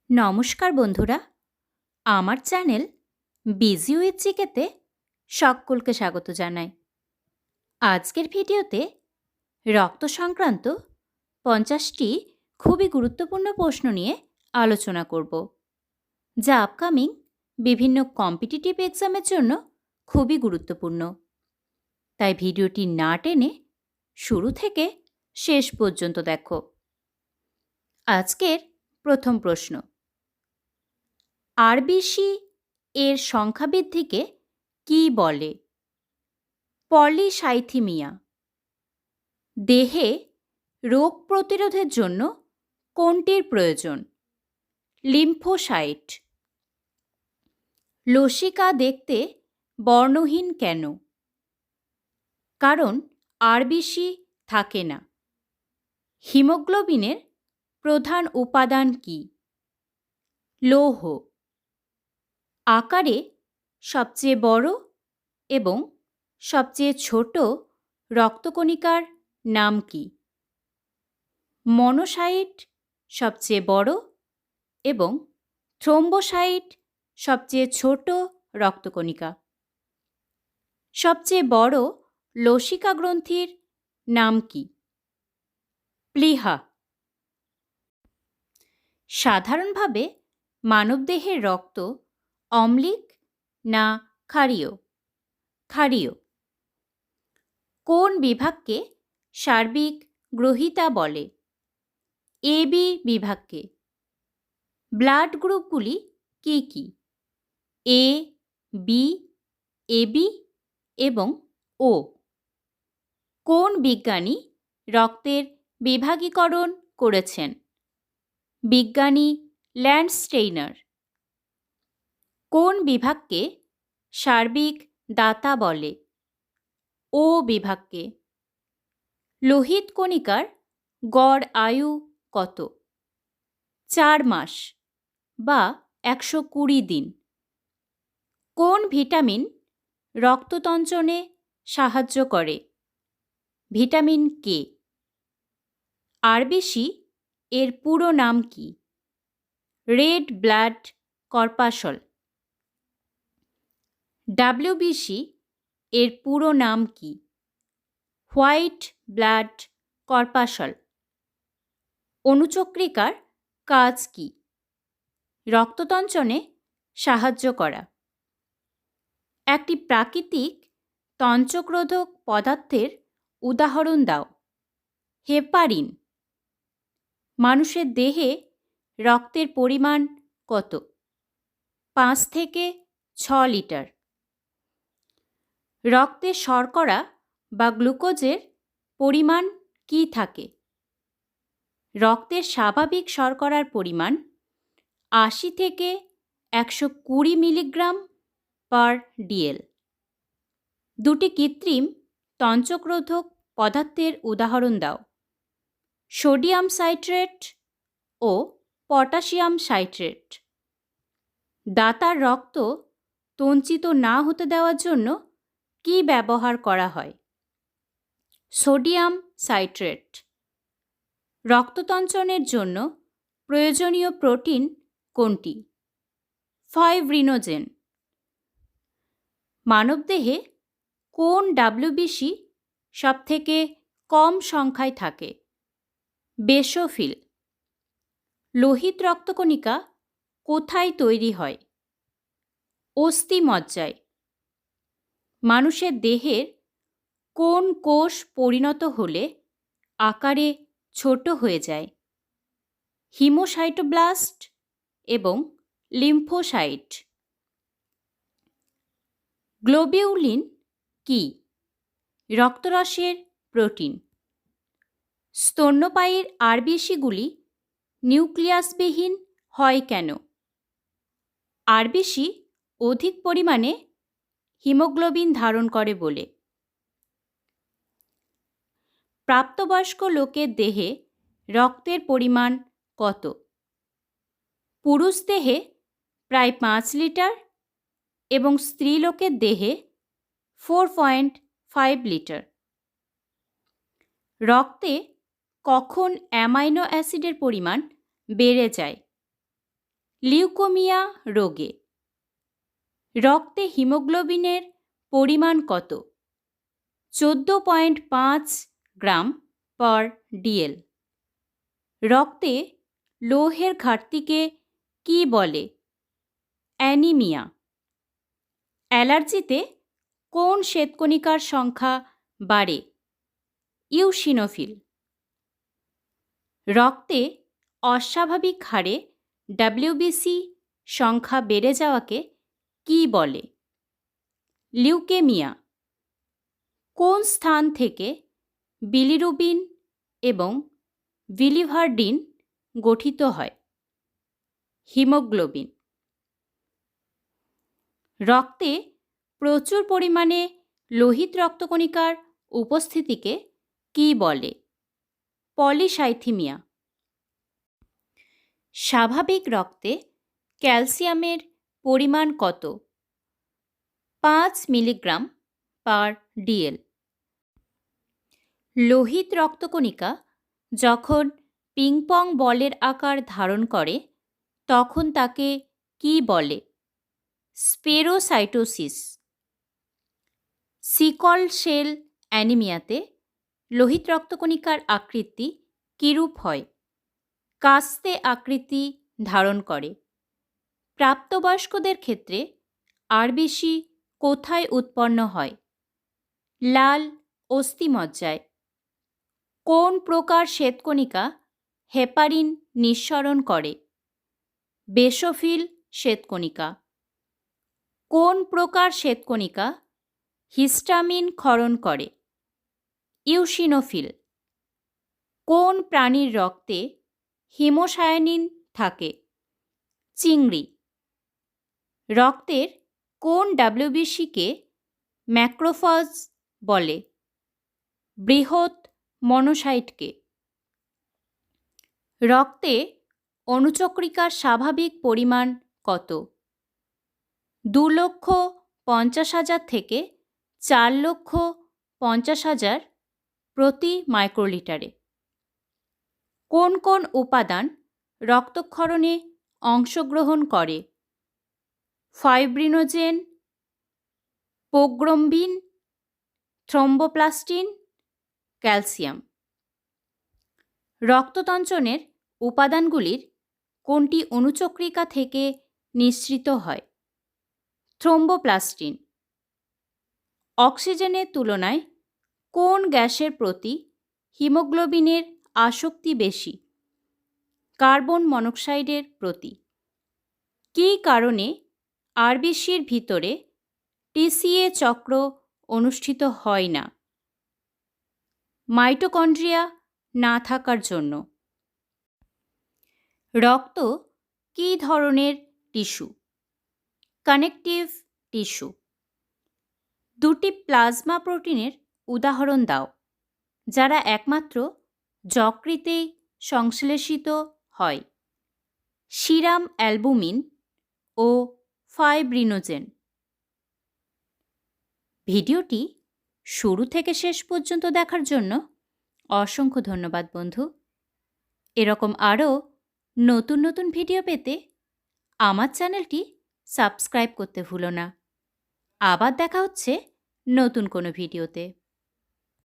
নমস্কার বন্ধুরা, আমার চ্যানেল বিজি উইথ জিকেতে সকলকে স্বাগত জানাই। আজকের ভিডিওতে রক্ত সংক্রান্ত 50টি খুবই গুরুত্বপূর্ণ প্রশ্ন নিয়ে আলোচনা করব, যা আপকামিং বিভিন্ন কম্পিটিটিভ এক্সামের জন্য খুবই গুরুত্বপূর্ণ। তাই ভিডিওটি না টেনে শুরু থেকে শেষ পর্যন্ত দেখো। আজকের প্রথম প্রশ্ন, আরবিসি এর সংখ্যা বৃদ্ধিকে কী বলে? পলিসাইথিমিয়া। দেহে রোগ প্রতিরোধের জন্য কোনটির প্রয়োজন? লিম্ফোসাইট। লসিকা দেখতে বর্ণহীন কেন? কারণ আরবিসি থাকে না। হিমোগ্লোবিনের প্রধান উপাদান কি? লৌহ। আকারে সবচেয়ে বড় এবং সবচেয়ে ছোট রক্তকণিকার নাম কি? মনোসাইট সবচেয়ে বড় এবং থ্রোম্বোসাইট সবচেয়ে ছোট রক্তকণিকা। সবচেয়ে বড় লসিকা গ্রন্থির নাম কি? প্লীহা। সাধারণভাবে মানবদেহের রক্ত অম্লিক না ক্ষারীয়? ক্ষারীয়। কোন বিভাগকে সার্বিক গ্রহিতা বলে? এবি বিভাগকে। ব্লাড গ্রুপগুলি কি কি? এ, বি, এবি এবং ও। কোন বিজ্ঞানী রক্তের বিভাগীকরণ করেছেন? বিজ্ঞানী ল্যান্ডস্টেইনার। কোন বিভাগকে সার্বিক দাতা বলে? ও বিভাগকে। লোহিত কণিকার গড় আয়ু কত? 4 মাস বা 120 দিন। কোন ভিটামিন রক্ততঞ্চনে সাহায্য করে? Vitamin K. আরবিসি এর পুরো নাম কি? Red blood corpuscle. ডাব্লিউবিসি এর পুরো নাম কি? White blood corpuscle. অনুচক্রিকার কাজ কি? রক্ততঞ্চনে সাহায্য করা। একটি প্রাকৃতিক তঞ্চক্রোধক পদার্থের উদাহরণ দাও। হেপারিন। মানুষের দেহে রক্তের পরিমাণ কত? 5 থেকে 6 লিটার। রক্তে শর্করা বা গ্লুকোজের পরিমাণ কি থাকে? রক্তের স্বাভাবিক শর্করার পরিমাণ 80 থেকে 120 মিলিগ্রাম পার ডিএল। দুটি কৃত্রিম তঞ্চক্রোধক পদার্থের উদাহরণ দাও। সোডিয়াম সাইট্রেট ও পটাশিয়াম সাইট্রেট। দাতার রক্ত তঞ্চিত না হতে দেওয়ার জন্য কি ব্যবহার করা হয়? Sodium citrate. রক্ততঞ্চনের জন্য প্রয়োজনীয় প্রোটিন কোনটি? ফাইব্রিনোজেন। মানবদেহে কোন ডাব্লিউবিসি সবথেকে কম সংখ্যায় থাকে? বেসোফিল। লোহিত রক্তকণিকা কোথায় তৈরি হয়? অস্থিমজ্জায়। মানুষের দেহের কোন কোষ পরিণত হলে আকারে ছোট হয়ে যায়? হিমোসাইটোব্লাস্ট এবং লিম্ফোসাইট। গ্লোবিউলিন কি? রক্তরসের প্রোটিন। স্তন্যপায়ীর আরবিসিগুলি নিউক্লিয়াসবিহীন হয় কেন? আরবিসি অধিক পরিমাণে হিমোগ্লোবিন ধারণ করে বলে। প্রাপ্তবয়স্ক লোকের দেহে রক্তের পরিমাণ কত? পুরুষ দেহে প্রায় 5 লিটার এবং স্ত্রীলোকের দেহে 4.5 লিটার। রক্তে কখন অ্যামাইনো অ্যাসিডের পরিমাণ বেড়ে যায়? লিউকোমিয়া রোগে রক্তে হিমোগ্লোবিনের পরিমাণ কত? 14.5 গ্রাম পার ডিএল। রক্তে লৌহের ঘাটতিকে কি বলে? অ্যানিমিয়া। অ্যালার্জিতে কোন শ্বেতকণিকার সংখ্যা বাড়ে? ইউসিনোফিল। রক্তে অস্বাভাবিক হারে ডাব্লিউবিসি সংখ্যা বেড়ে যাওয়াকে কি বলে? লিউকেমিয়া। কোন স্থান থেকে বিলিরুবিন এবং বিলিভারডিন গঠিত হয়? হিমোগ্লোবিন। রক্তে প্রচুর পরিমাণে লোহিত রক্তকণিকার উপস্থিতিকে কি বলে? পলিসাইথিমিয়া। স্বাভাবিক রক্তে ক্যালসিয়ামের পরিমাণ কত? 5 মিলিগ্রাম পার ডিএল। লোহিত রক্তকণিকা যখন পিংপং বলের আকার ধারণ করে তখন তাকে কি বলে? স্পেরোসাইটোসিস। সিকল সেল অ্যানিমিয়াতে লোহিত রক্তকণিকার আকৃতি কিরূপ হয়? কাস্তে আকৃতি ধারণ করে। প্রাপ্তবয়স্কদের ক্ষেত্রে আরবিসি কোথায় উৎপন্ন হয়? লাল অস্থিমজ্জায়। কোন প্রকার শ্বেতকণিকা হেপারিন নিঃসরণ করে? বেসোফিল শ্বেতকণিকা। কোন প্রকার শ্বেতকণিকা হিস্টামিন ক্ষরণ করে? ইউসিনোফিল। কোন প্রাণীর রক্তে হিমোসায়ানিন থাকে? চিংড়ি। রক্তের কোন ডাব্লিউবিসিকে ম্যাক্রোফাজ বলে? বৃহৎ মনোসাইটকে। রক্তে অণুচক্রিকার স্বাভাবিক পরিমাণ কত? 2,50,000 থেকে 4,50,000 প্রতি মাইক্রোলিটারে। কোন কোন উপাদান রক্তক্ষরণে অংশগ্রহণ করে? Fibrinogen, prothrombin, thromboplastin, calcium. রক্ততঞ্চনের উপাদানগুলির কোনটি অণুচক্রিকা থেকে নিঃসৃত হয়? থ্রম্বোপ্লাস্টিন। অক্সিজেনের তুলনায় কোন গ্যাসের প্রতি হিমোগ্লোবিনের আসক্তি বেশি? কার্বন মনোক্সাইডের প্রতি। কী কারণে আরবিসির ভিতরে টিসিএ চক্র অনুষ্ঠিত হয় না? মাইটোকন্ড্রিয়া না থাকার জন্য। রক্ত কী ধরনের টিস্যু? Connective tissue. দুটি প্লাজমা প্রোটিনের উদাহরণ দাও যারা একমাত্র যকৃতেই সংশ্লেষিত হয়। সিরাম অ্যালবুমিন ও ফাইব্রিনোজেন। ভিডিওটি শুরু থেকে শেষ পর্যন্ত দেখার জন্য অসংখ্য ধন্যবাদ বন্ধু। এরকম আরও নতুন নতুন ভিডিও পেতে আমার চ্যানেলটি সাবস্ক্রাইব করতে ভুলো না। আবার দেখা হচ্ছে নতুন কোনো ভিডিওতে।